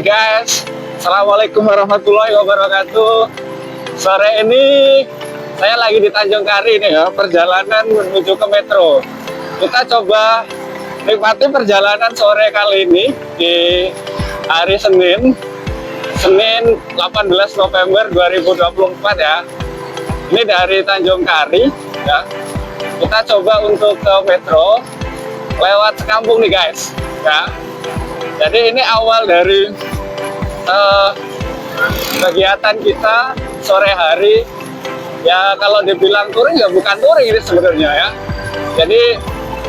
guys, Assalamualaikum warahmatullahi wabarakatuh. Sore ini saya lagi di Tanjung Kari nih ya, perjalanan menuju ke Metro. Kita coba nikmati perjalanan sore kali ini di hari Senin 18 November 2024 ya. Ini dari Tanjung Kari ya. Kita coba untuk ke Metro lewat Sekampung nih guys ya. Jadi ini awal dari kegiatan kita sore hari ya. Kalau dibilang touring ya bukan touring ini sebenarnya ya. Jadi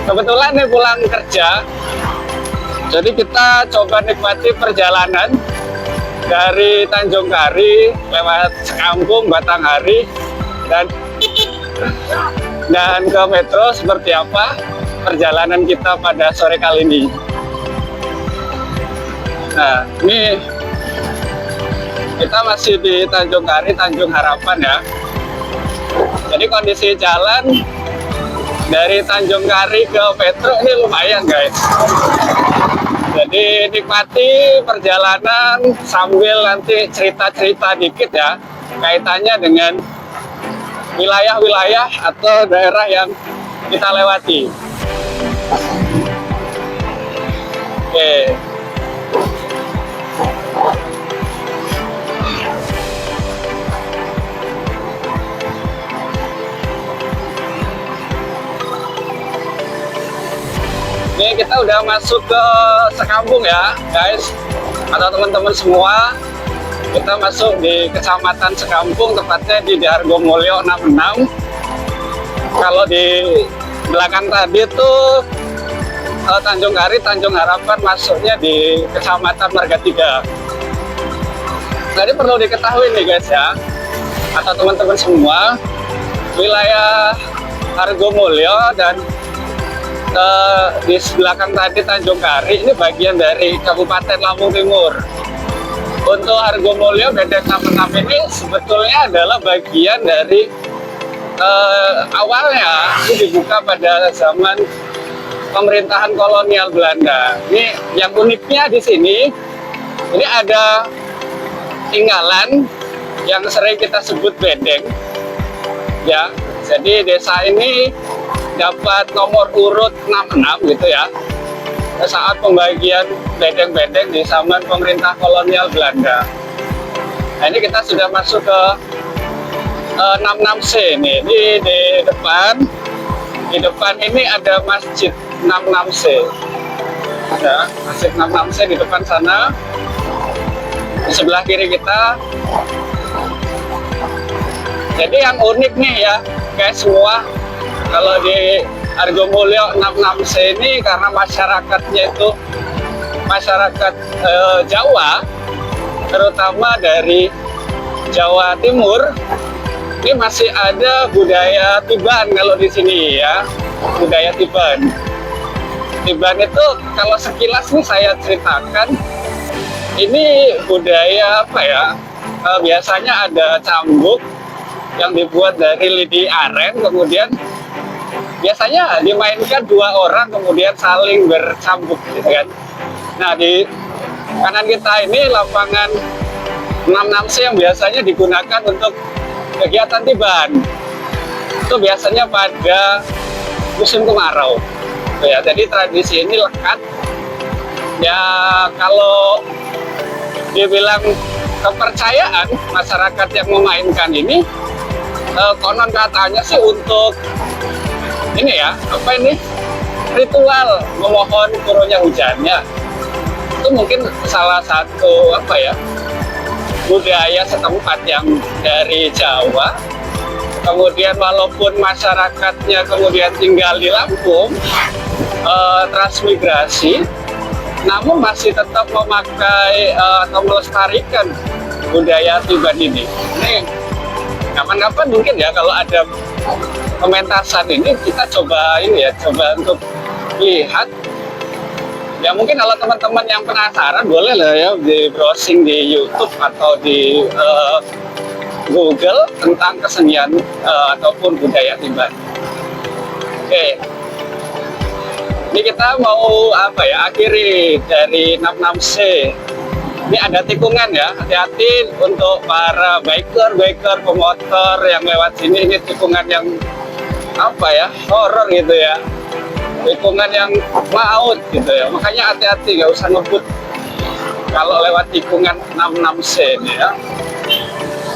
kebetulan nih pulang kerja, jadi kita coba nikmati perjalanan dari Tanjung Kari lewat Sekampung, Batanghari dan ke Metro. Seperti apa perjalanan kita pada sore kali ini. Nah, ini kita masih di Tanjung Kari, Tanjung Harapan ya. Jadi kondisi jalan dari Tanjung Kari ke Metro ini lumayan guys. Jadi nikmati perjalanan sambil nanti cerita-cerita dikit ya, kaitannya dengan wilayah-wilayah atau daerah yang kita lewati. Oke. Ini kita udah masuk ke Sekampung ya guys, atau teman-teman semua. Kita masuk di Kecamatan Sekampung, tepatnya di Hargomulyo 66. Kalau di belakang tadi itu Tanjung Kari, Tanjung Harapan, masuknya di Kecamatan Marga 3. Jadi perlu diketahui nih guys ya, atau teman-teman semua, wilayah Hargomulyo dan di belakang tadi Tanjung Kari ini bagian dari Kabupaten Lampung Timur. Untuk Hargomulyo Bedeng 66 ini sebetulnya adalah bagian dari awalnya itu dibuka pada zaman pemerintahan kolonial Belanda. Ini yang uniknya di sini, ini ada tinggalan yang sering kita sebut bedeng ya. Jadi desa ini dapat nomor urut 66 gitu ya, saat pembagian bedeng-bedeng di zaman pemerintah kolonial Belanda. Nah, ini kita sudah masuk ke 66C nih. Ini di depan ini ada Masjid 66C ya, Masjid 66C di depan sana. Di sebelah kiri kita. Jadi yang unik nih ya guys semua, kalau di Hargomulyo 66C ini karena masyarakatnya itu masyarakat Jawa, terutama dari Jawa Timur, ini masih ada budaya Tiban kalau di sini ya, budaya Tiban. Tiban itu kalau sekilas nih saya ceritakan, ini budaya apa ya? Biasanya ada cambuk yang dibuat dari lidi aren, kemudian biasanya dimainkan 2 orang kemudian saling bercambuk gitu kan. Nah, di kanan kita ini lapangan 66C yang biasanya digunakan untuk kegiatan Tiban. Itu biasanya pada musim kemarau ya. Jadi tradisi ini lekat ya. Kalau dibilang kepercayaan masyarakat yang memainkan ini, konon katanya sih untuk ini ya, apa ini, ritual memohon turunnya hujannya. Itu mungkin salah satu apa ya, budaya setempat yang dari Jawa. Kemudian walaupun masyarakatnya kemudian tinggal di Lampung, transmigrasi, namun masih tetap memakai atau melestarikan budaya Tiban ini. Ini kapan-kapan mungkin ya kalau ada pementasan ini kita coba ini ya, coba untuk lihat ya. Mungkin kalau teman-teman yang penasaran boleh lah ya di browsing di YouTube atau di Google tentang kesenian ataupun budaya Tiban. Oke, ini kita mau apa ya, akhiri dari 66C Ini ada tikungan ya, hati-hati untuk para biker, pemotor yang lewat sini. Ini tikungan yang apa ya, horor gitu ya, tikungan yang maut gitu ya. Makanya hati-hati, nggak usah ngebut kalau lewat tikungan 66C ini ya.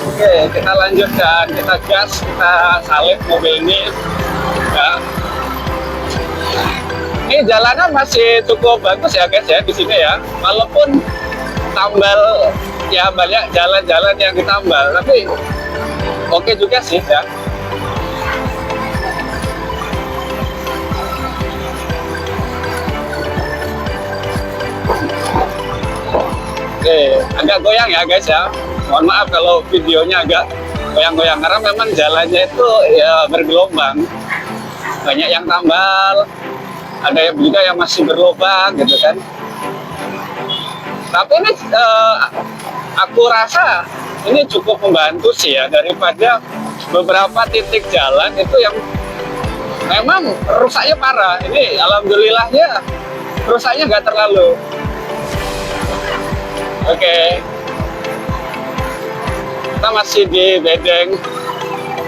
Oke, kita lanjutkan, kita gas, kita salip mobil ini ya. Ini jalanan masih cukup bagus ya guys ya di sini ya, walaupun tambal ya, banyak jalan-jalan yang ditambal, tapi oke juga sih ya. Oke, agak goyang ya guys ya, mohon maaf kalau videonya agak goyang-goyang karena memang jalannya itu ya bergelombang, banyak yang tambal, ada yang juga yang masih berlubang gitu kan. Tapi ini aku rasa ini cukup membantu sih ya, daripada beberapa titik jalan itu yang memang rusaknya parah. Ini alhamdulillahnya rusaknya nggak terlalu. Oke, kita masih di Bedeng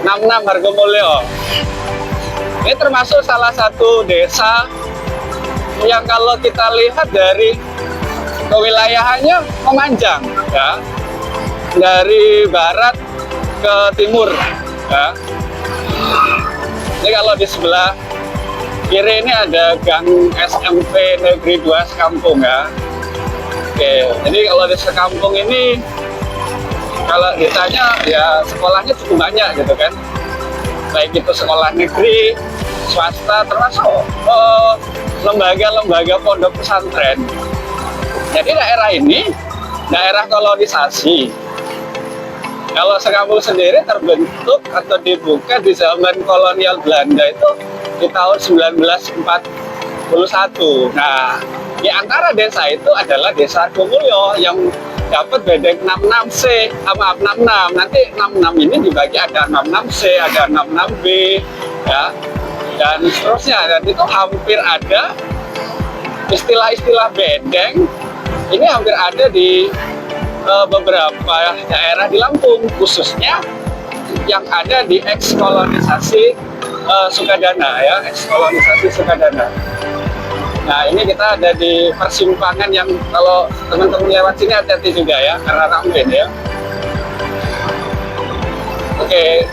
66 Hargomulyo. Ini termasuk salah satu desa yang kalau kita lihat dari kewilayahannya memanjang ya, dari barat ke timur ya. Ini kalau di sebelah kiri ini ada Gang SMP Negeri 2 Sekampung ya. Oke, jadi kalau di Sekampung ini kalau ditanya ya sekolahnya cukup banyak gitu kan, baik itu sekolah negeri, swasta, termasuk lembaga-lembaga pondok pesantren. Jadi daerah ini daerah kolonisasi. Kalau Sekampung sendiri terbentuk atau dibuka di zaman kolonial Belanda itu di tahun 1941. Nah, di antara desa itu adalah Desa Hargomulyo yang dapat Bedeng 66C, maaf 66. Nanti 66 ini dibagi ada 66C, ada 66B, ya, dan seterusnya. Dan itu hampir ada istilah-istilah bedeng. Ini hampir ada di beberapa daerah di Lampung, khususnya yang ada di eks-kolonisasi Sukadana ya, eks-kolonisasi Sukadana. Nah, ini kita ada di persimpangan yang kalau teman-teman lewat sini hati-hati juga ya, karena ramai ya. Oke.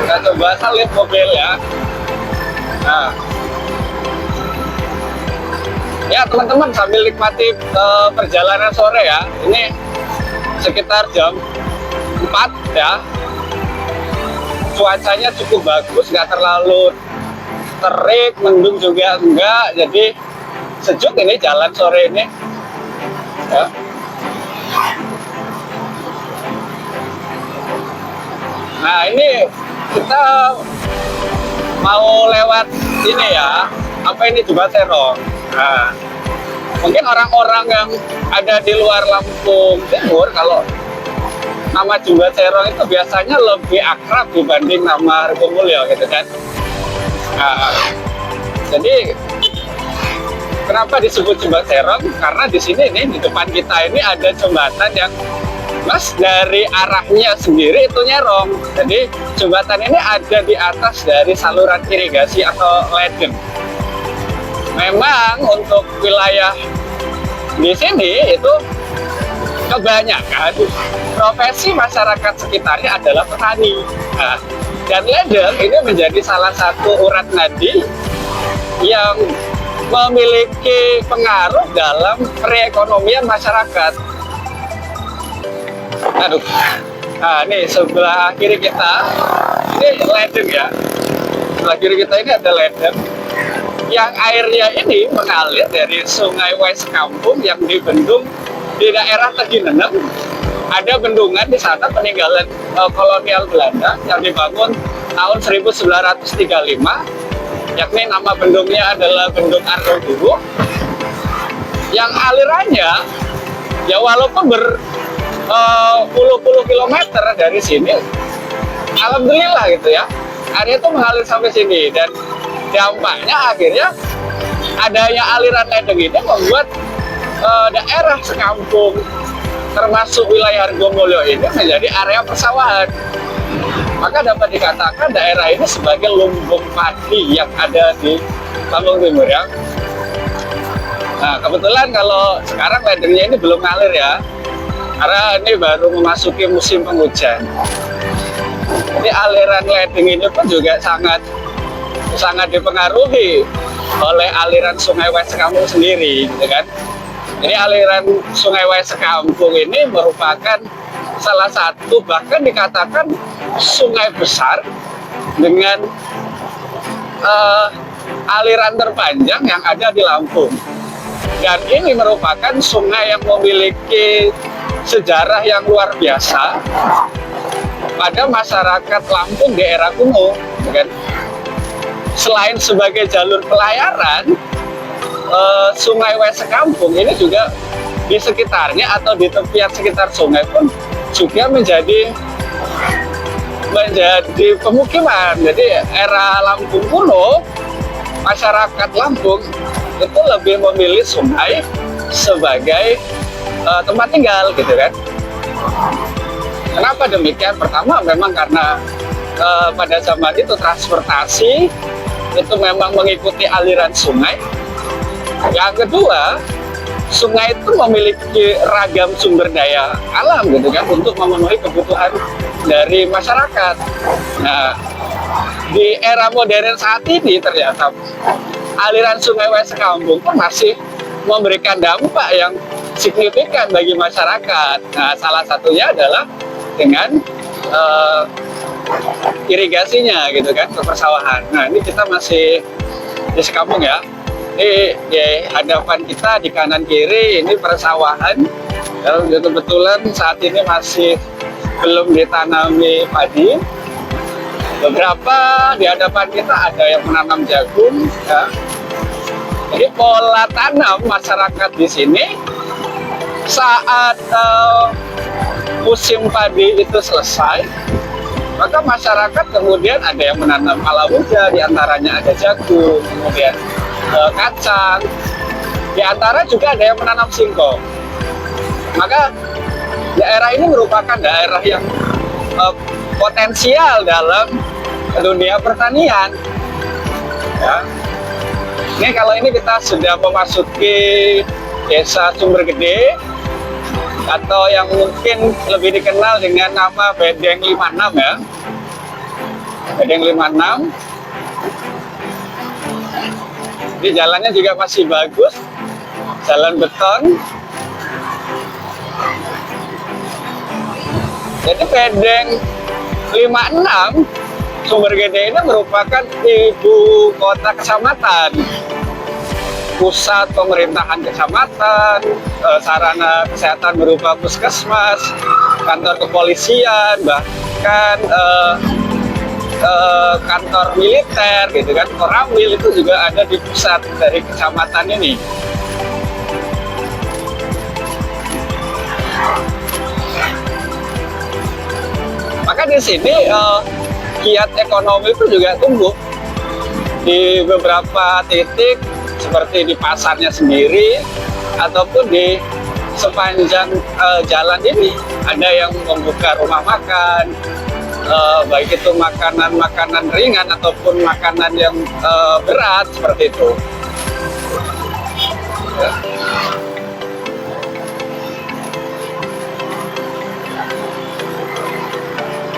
Kita coba salib mobil ya. Nah, ya teman-teman sambil nikmati perjalanan sore ya. Ini sekitar jam 4 ya. Cuacanya cukup bagus, nggak terlalu terik, mendung juga enggak, jadi sejuk ini jalan sore ini ya. Nah, ini kita mau lewat ini ya, apa ini, Jembatan Serong. Nah, mungkin orang-orang yang ada di luar Lampung Timur kalau nama Jembatan Serong itu biasanya lebih akrab dibanding nama Hargomulyo gitu kan. Nah, jadi kenapa disebut Jembatan Serong? Karena di sini nih di depan kita ini ada jembatan yang mas dari arahnya sendiri itu nyerong. Jadi jembatan ini ada di atas dari saluran irigasi atau ledeng. Memang untuk wilayah di sini itu kebanyakan profesi masyarakat sekitarnya adalah petani. Nah, dan ledeng ini menjadi salah satu urat nadi yang memiliki pengaruh dalam perekonomian masyarakat. Aduh, nah ini sebelah kiri kita ini ledeng ya. Sebelah kiri kita ini ada ledeng yang airnya ini mengalir dari Sungai Wais Kampung yang dibendung di daerah Teginenem. Ada bendungan di sana peninggalan kolonial Belanda yang dibangun tahun 1935, yakni nama bendungnya adalah Bendung Argoguru, yang alirannya ya walaupun puluh-puluh kilometer dari sini, alhamdulillah gitu ya, airnya itu mengalir sampai sini, dan dampaknya akhirnya adanya aliran ledeng ini membuat daerah sekampung termasuk wilayah Argomulyo ini menjadi area persawahan. Maka dapat dikatakan daerah ini sebagai lumbung padi yang ada di Lampung Timur ya. Nah, kebetulan kalau sekarang ledengnya ini belum ngalir ya, karena ini baru memasuki musim penghujan. Jadi aliran ledeng ini pun juga sangat dipengaruhi oleh aliran Sungai Wesekampung sendiri, gitu kan. Jadi aliran Sungai Wesekampung ini merupakan salah satu, bahkan dikatakan sungai besar dengan aliran terpanjang yang ada di Lampung. Dan ini merupakan sungai yang memiliki sejarah yang luar biasa pada masyarakat Lampung di era kuno, kan? Selain sebagai jalur pelayaran, Sungai Wesekampung ini juga di sekitarnya atau di tepian sekitar sungai pun juga menjadi pemukiman. Jadi era Lampung kuno, masyarakat Lampung itu lebih memilih sungai sebagai tempat tinggal, gitu kan. Kenapa demikian? Pertama memang karena pada zaman itu transportasi itu memang mengikuti aliran sungai. Yang kedua, sungai itu memiliki ragam sumber daya alam, gitu kan, untuk memenuhi kebutuhan dari masyarakat. Nah, di era modern saat ini ternyata aliran Sungai Wesekampung pun masih memberikan dampak yang signifikan bagi masyarakat. Nah, salah satunya adalah dengan irigasinya, gitu kan, ke persawahan. Nah, ini kita masih di sekampung ya. Ini di hadapan kita di kanan kiri ini persawahan. Kebetulan saat ini masih belum ditanami padi. Beberapa di hadapan kita ada yang menanam jagung. Ya. Jadi pola tanam masyarakat di sini saat musim padi itu selesai, maka masyarakat kemudian ada yang menanam palawija, diantaranya ada jagung, kemudian kacang, diantara juga ada yang menanam singkong. Maka daerah ini merupakan daerah yang potensial dalam dunia pertanian. Ya. Ini kalau ini kita sudah memasuki desa Sumbergede atau yang mungkin lebih dikenal dengan nama Bedeng 56 ya. Bedeng 56. Di jalannya juga masih bagus, jalan beton. Jadi Bedeng 56 Sumbergede ini merupakan ibu kota kecamatan, pusat pemerintahan kecamatan, sarana kesehatan berupa puskesmas, kantor kepolisian, bahkan kantor militer, gitu kan, Koramil itu juga ada di pusat dari kecamatan ini. Maka di sini kiat ekonomi itu juga tumbuh di beberapa titik, seperti di pasarnya sendiri ataupun di sepanjang jalan ini ada yang membuka rumah makan. Baik itu makanan ringan ataupun makanan yang berat seperti itu. Ya.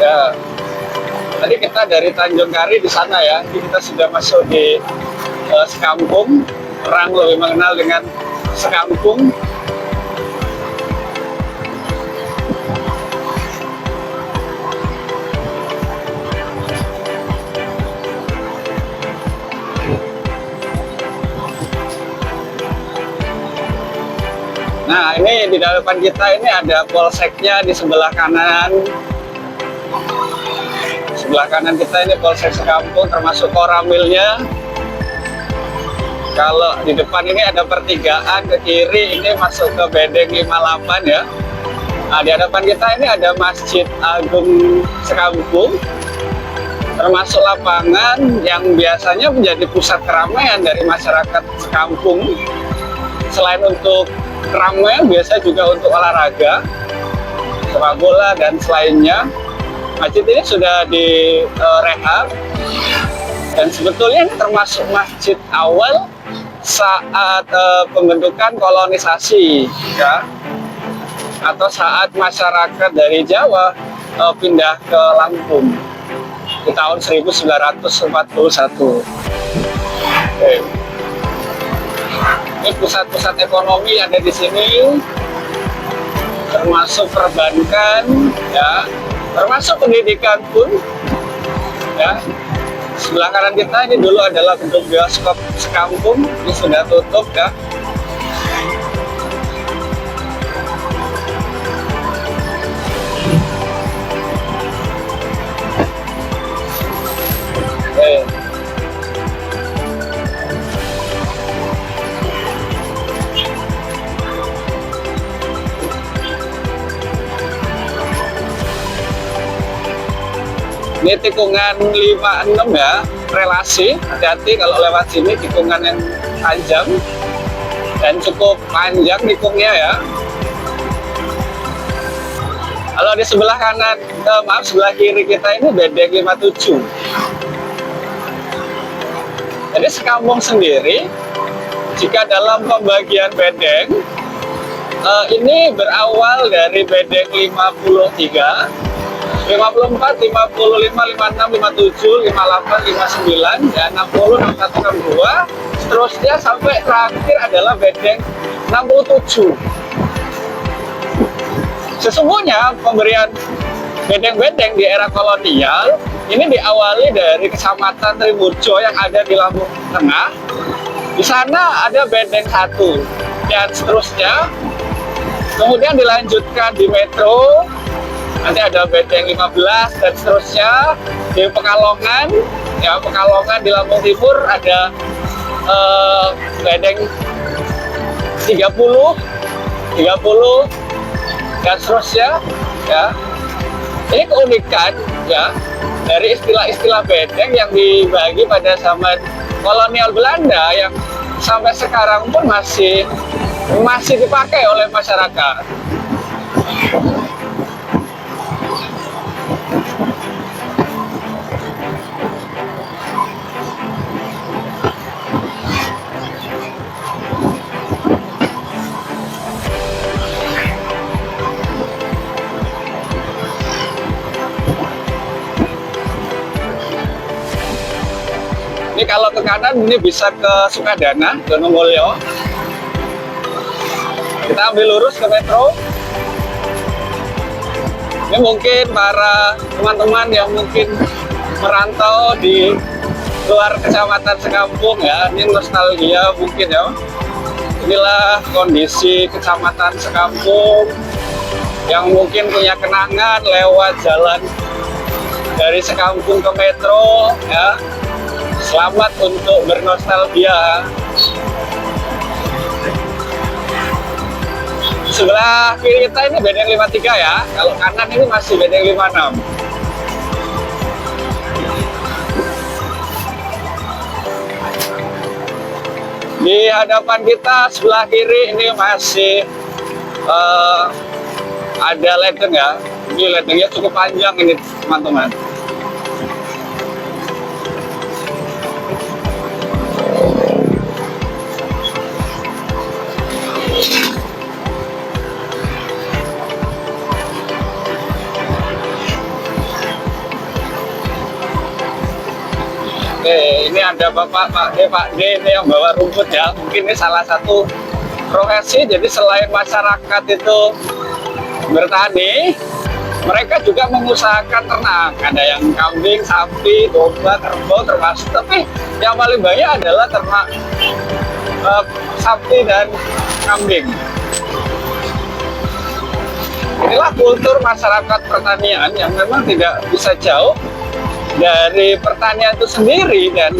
Ya. Tadi kita dari Tanjung Kari di sana ya, jadi kita sudah masuk di Sekampung. Orang lebih mengenal dengan Sekampung. Nah, ini di depan kita ini ada polseknya di sebelah kanan. Sebelah kanan kita ini Polsek Sekampung, termasuk Koramilnya. Kalau di depan ini ada pertigaan, ke kiri ini masuk ke Bedeng 58 ya. Nah, di hadapan kita ini ada Masjid Agung Sekampung. termasuk lapangan yang biasanya menjadi pusat keramaian dari masyarakat sekampung. Selain untuk keramaian, biasa juga untuk olahraga, sepak bola dan selainnya. Masjid ini sudah direhab, dan sebetulnya ini termasuk masjid awal saat pembentukan kolonisasi, ya, atau saat masyarakat dari Jawa pindah ke Lampung di tahun 1941. Oke. Ini pusat-pusat ekonomi ada di sini, termasuk perbankan, ya, termasuk pendidikan pun, ya. Sebelah kanan kita ini dulu adalah gedung bioskop sekampung, ini sudah tutup, ya. Oke. Ini tikungan 56 ya, relasi. Hati-hati kalau lewat sini, tikungan yang panjang dan cukup panjang tikungnya ya. Kalau di sebelah kanan, sebelah kiri kita ini bedeng 57. Jadi sekampung sendiri, jika dalam pembagian bedeng, ini berawal dari bedeng 53, 54, 55, 56, 57, 58, 59, dan 60, 61, 62. Seterusnya sampai terakhir adalah bedeng 67. Sesungguhnya pemberian bedeng-bedeng di era kolonial ini diawali dari Kecamatan Tribunjo yang ada di Lampung Tengah. Di sana ada bedeng 1 dan seterusnya. Kemudian dilanjutkan di Metro, nanti ada bedeng 15 dan seterusnya. Di Pekalongan, ya, Pekalongan di Lampung Timur ada bedeng 30 dan seterusnya, ya. Ini keunikan, ya, dari istilah-istilah bedeng yang dibagi pada zaman kolonial Belanda yang sampai sekarang pun masih dipakai oleh masyarakat. Ini kalau ke kanan ini bisa ke Sukadana, Donomulyo. Kita ambil lurus ke Metro. Ini mungkin para teman-teman yang mungkin merantau di luar Kecamatan Sekampung, ya, ini nostalgia mungkin, ya. Inilah kondisi Kecamatan Sekampung yang mungkin punya kenangan lewat jalan dari Sekampung ke Metro, ya. Selamat untuk bernostalgia. Sebelah kiri kita ini bedeng 53 ya. Kalau kanan ini masih bedeng 56. Di hadapan kita sebelah kiri ini masih ada ledeng ya. Ini ledengnya cukup panjang ini, teman-teman. Oke, ini ada Pak D ini yang bawa rumput ya. Mungkin ini salah satu profesi. Jadi selain masyarakat itu bertani, mereka juga mengusahakan ternak. Ada yang kambing, sapi, domba, kerbau termasuk. Tapi yang paling banyak adalah ternak sapi dan kambing. Inilah kultur masyarakat pertanian yang memang tidak bisa jauh dari pertanian itu sendiri dan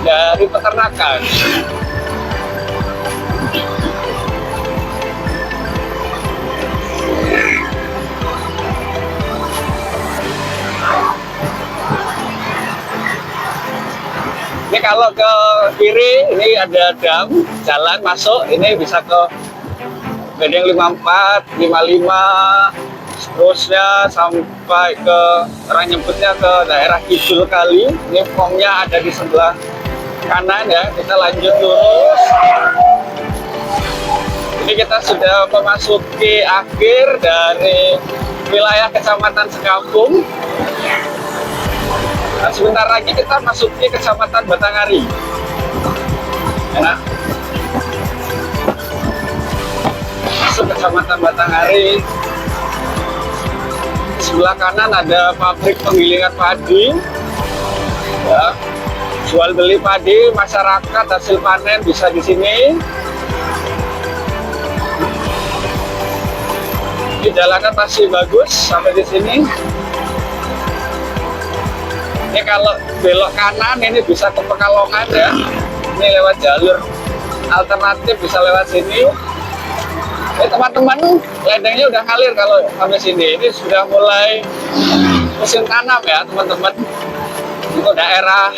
dari peternakan. Ini kalau ke kiri ini ada dam, jalan masuk, ini bisa ke Bedeng 54, 55, seterusnya sampai ke orang nyebutnya ke daerah Kidul Kali. Ini formnya ada di sebelah kanan ya. Kita lanjut lurus. Ini kita sudah memasuki akhir dari wilayah Kecamatan Sekampung. Nah, sebentar lagi kita masuki Kecamatan Batanghari. Ya. Masuk Kecamatan Batanghari. Di sebelah kanan ada pabrik penggilingan padi. Ya. Jual beli padi, masyarakat hasil panen bisa di sini. Di jalanan masih bagus sampai di sini. Ini kalau belok kanan ini bisa ke Pekalongan ya. Ini lewat jalur alternatif, bisa lewat sini. Ini teman-teman, ledengnya udah ngalir kalau sampai sini. Ini sudah mulai musim tanam ya teman-teman. Untuk daerah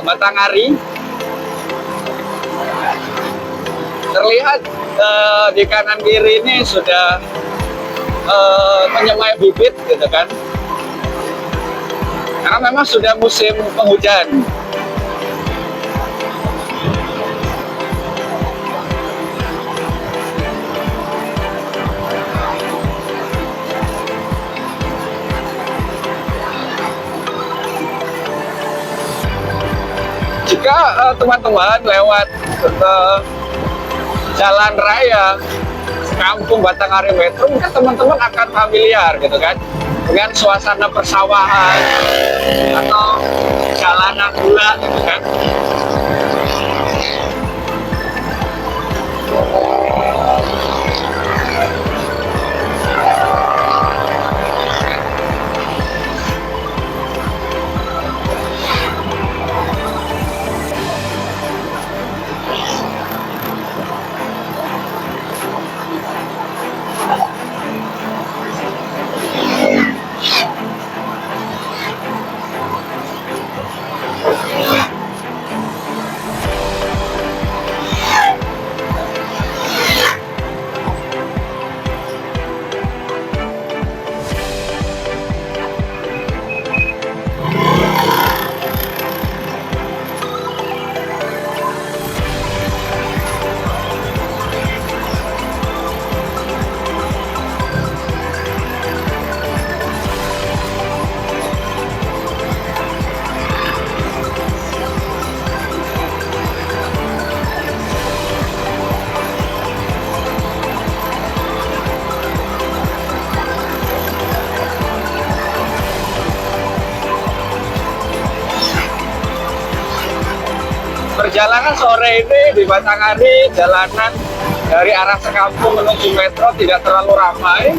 Batanghari. Terlihat di kanan kiri ini sudah menyemai bibit gitu kan. Karena memang sudah musim penghujan. Jika teman-teman lewat jalan raya Kampung Batanghari Metro, mungkin teman-teman akan familiar gitu kan dengan suasana persawahan atau jalanan gula gitu kan. Perjalanan sore ini di Batanghari, jalanan dari arah Sekampung menuju Metro tidak terlalu ramai.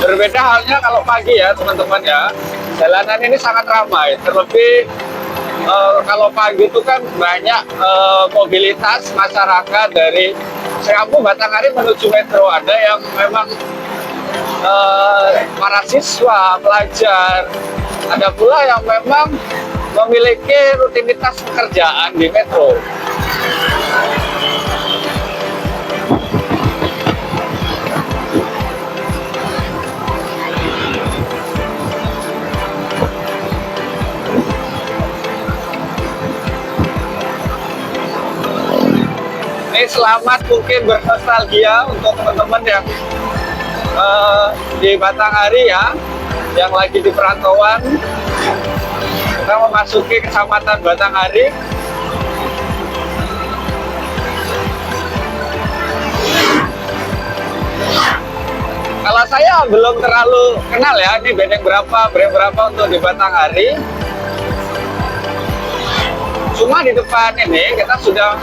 Berbeda halnya kalau pagi ya teman-teman ya. Jalanan ini sangat ramai, terlebih kalau pagi itu kan banyak mobilitas masyarakat dari Sekampung Batanghari menuju Metro. Ada yang memang para siswa, pelajar, ada pula yang memang memiliki rutinitas pekerjaan di Metro. Ini selamat mungkin bernostalgia untuk teman-teman yang di Batanghari ya, yang lagi di perantauan. Kita memasuki Kecamatan Batanghari. Kalau saya belum terlalu kenal ya, ini bedeng berapa untuk di Batanghari. Cuma di depan ini kita sudah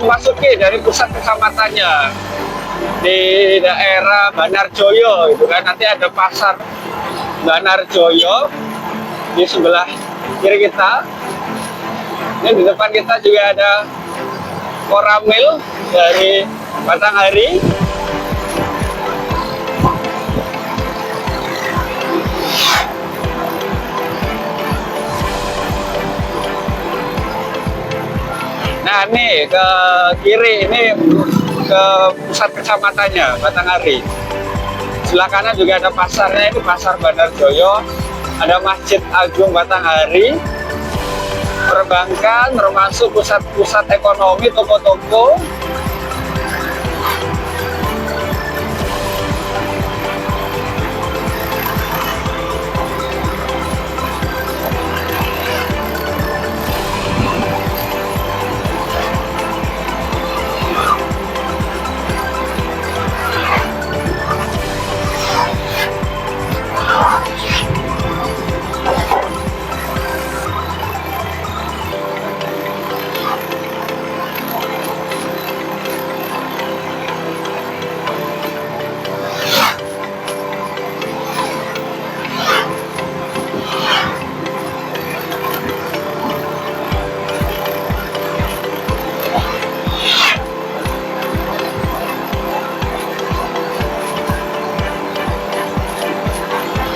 memasuki dari pusat kecamatannya di daerah Banarjoyo, itu kan nanti ada pasar Banarjoyo di sebelah kiri kita. Ini di depan kita juga ada Koramil dari Batanghari. Nah, nih ke kiri ini ke pusat kecamatannya Batanghari. Sebelah kanan juga ada pasarnya, ini pasar Bandarjoyo. Ada Masjid Agung Batanghari, perbankan, termasuk pusat-pusat ekonomi, toko-toko.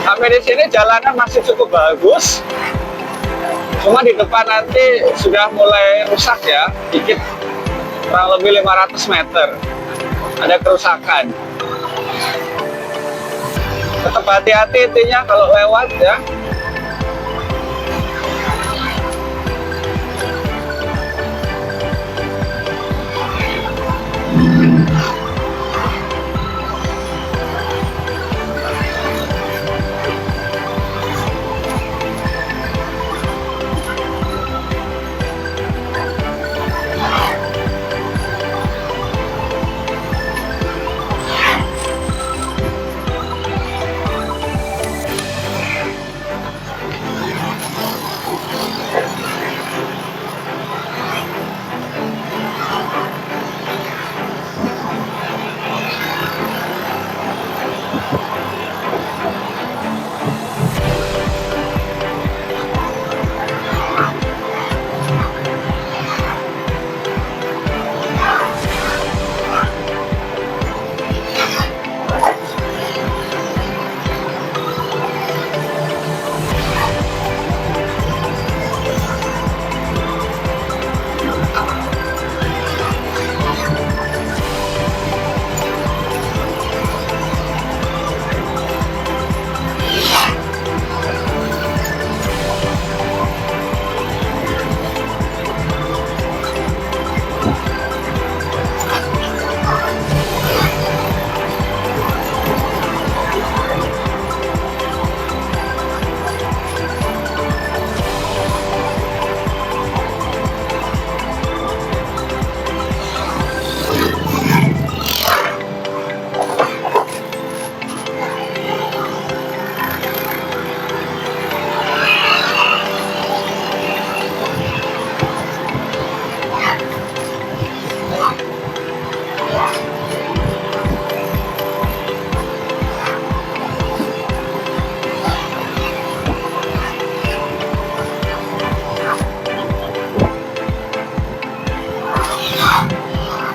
Sampai di sini jalanan masih cukup bagus, cuma di depan nanti sudah mulai rusak ya, dikit, kurang lebih 500 meter ada kerusakan. Tetap hati-hati intinya kalau lewat ya.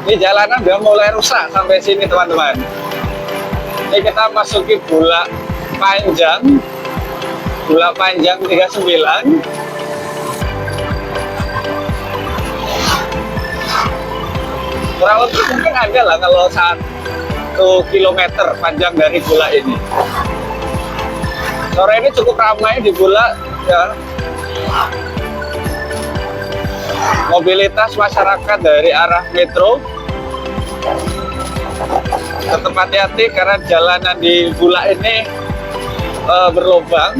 Ini jalanan udah mulai rusak sampai sini teman-teman. Ini kita masuki Bulak Panjang, Bulak Panjang 39. Kurang lebih mungkin ada lah kalau 1 kilometer panjang dari Bulak ini. Sore ini cukup ramai di Bulak ya. Mobilitas masyarakat dari arah metro. Tetap hati-hati karena jalanan di Bulak ini berlubang.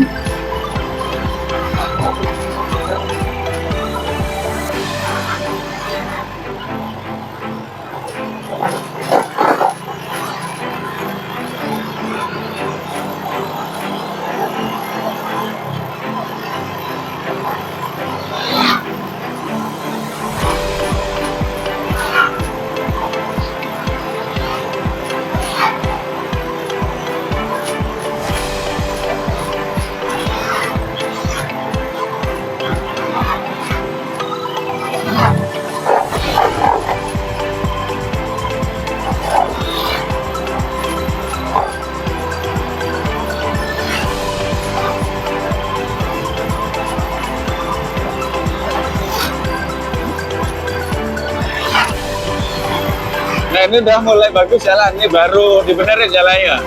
ini udah mulai bagus jalan, ini baru dibenerin jalannya,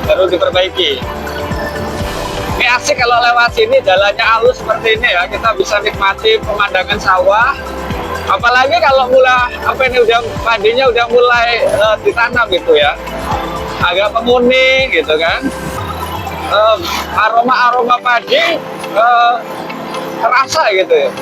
baru diperbaiki. Ini asik kalau lewat sini, jalannya halus seperti ini ya, kita bisa nikmati pemandangan sawah. Apalagi kalau mulai udah padinya udah mulai ditanam gitu ya, agak menguning gitu kan, aroma padi terasa gitu ya.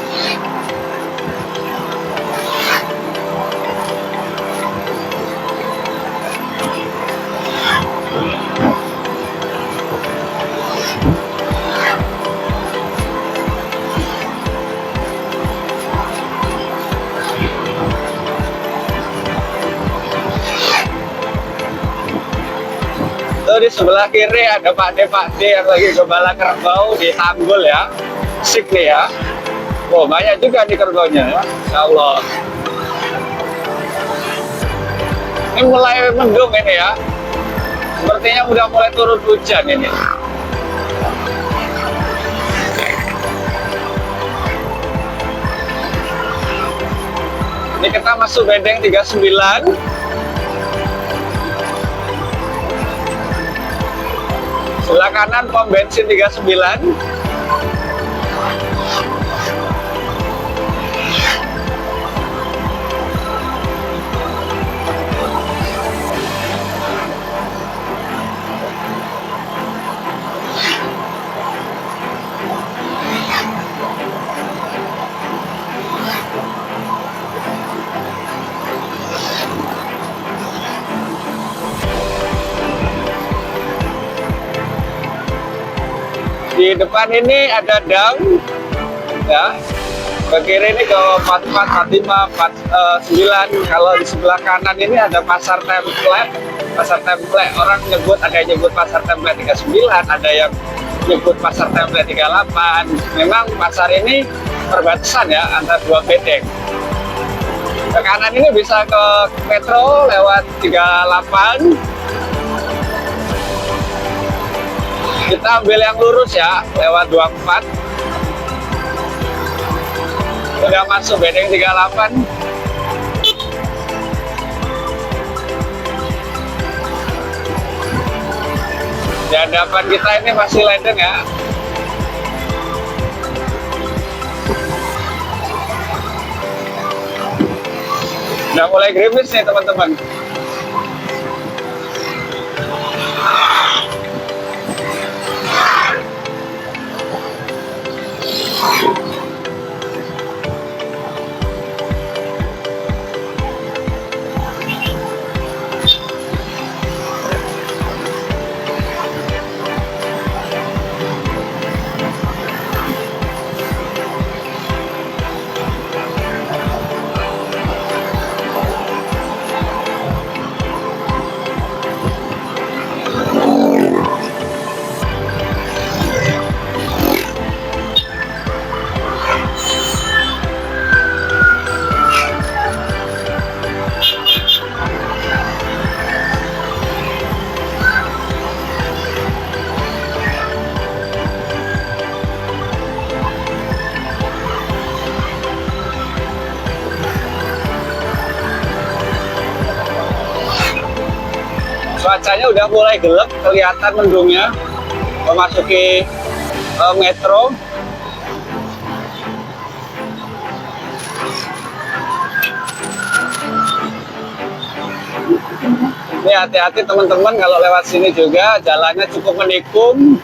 Di sebelah kiri ada Pak D yang lagi gembala kerbau di tanggul ya, sik nih ya. Oh, banyak juga nih kerbaunya ya, Insya Allah. Ini mulai mendung ini ya, sepertinya udah mulai turun hujan ini. Ini kita masuk bedeng 39. Sebelah kanan pom bensin 39. Di depan ini ada dam ya, ke kiri ini ke 44, 45, 49. Kalau di sebelah kanan ini ada pasar template. Pasar template orang nyebut, ada yang nyebut pasar template 39, ada yang nyebut pasar template 38. Memang pasar ini perbatasan ya antara dua bedeng. Ke kanan ini bisa ke Metro lewat 38. Kita ambil yang lurus ya, lewat 24. Udah masuk bedeng 38. Di hadapan kita ini masih ledeng ya. Udah mulai gerimis nih teman-teman. Cuacanya udah mulai gelap, kelihatan mendungnya memasuki metro. Ini hati-hati teman-teman kalau lewat sini juga, jalannya cukup menikung.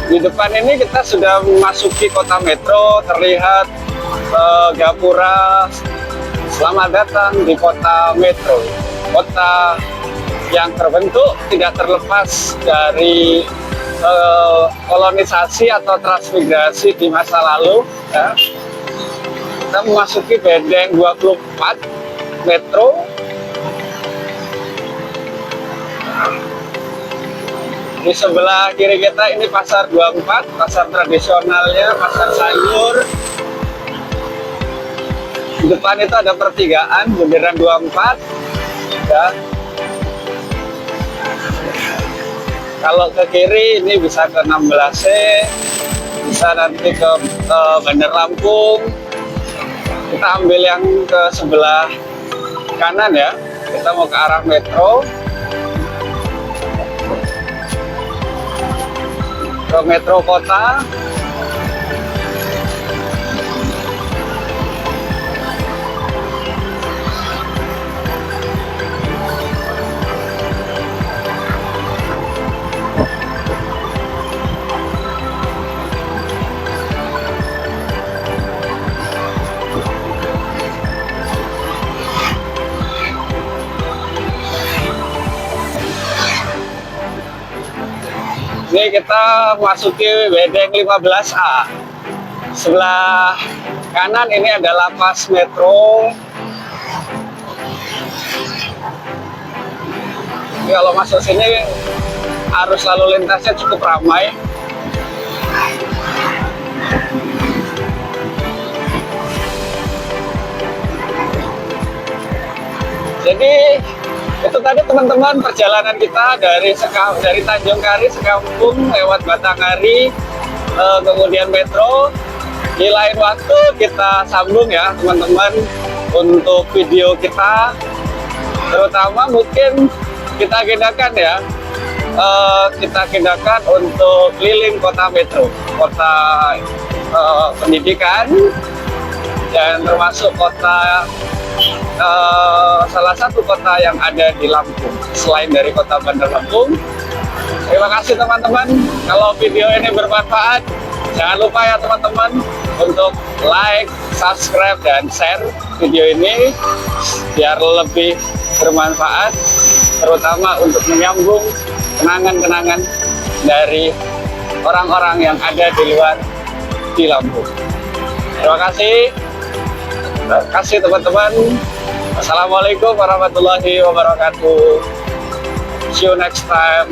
Di depan ini kita sudah memasuki kota Metro, terlihat Gapura. Selamat datang di kota Metro, kota yang terbentuk tidak terlepas dari kolonisasi atau transmigrasi di masa lalu ya. Kita memasuki bedeng 24 metro. Di sebelah kiri kita ini pasar 24, pasar tradisionalnya, pasar sayur. Di depan itu ada pertigaan bundaran 24 ya. Kalau ke kiri ini bisa ke 16C, bisa nanti ke Bandar Lampung. Kita ambil yang ke sebelah kanan ya, kita mau ke arah metro, ke metro kota. Ini kita masuki bedeng 15A. Sebelah kanan ini ada lapas metro. Kalau masuk sini arus lalu lintasnya cukup ramai. Jadi itu tadi teman-teman perjalanan kita dari Tanjung Kari Sekampung lewat Batanghari, kemudian metro. Di lain waktu kita sambung ya teman-teman untuk video kita, terutama mungkin kita agendakan ya, kita agendakan untuk keliling kota metro, kota pendidikan, dan termasuk kota salah satu kota yang ada di Lampung selain dari kota Bandar Lampung. Terima kasih teman-teman. Kalau video ini bermanfaat, jangan lupa ya teman-teman untuk like, subscribe, dan share video ini biar lebih bermanfaat, terutama untuk menyambung kenangan-kenangan dari orang-orang yang ada di luar di Lampung. Terima kasih. Terima kasih teman-teman. Assalamualaikum warahmatullahi wabarakatuh. See you next time.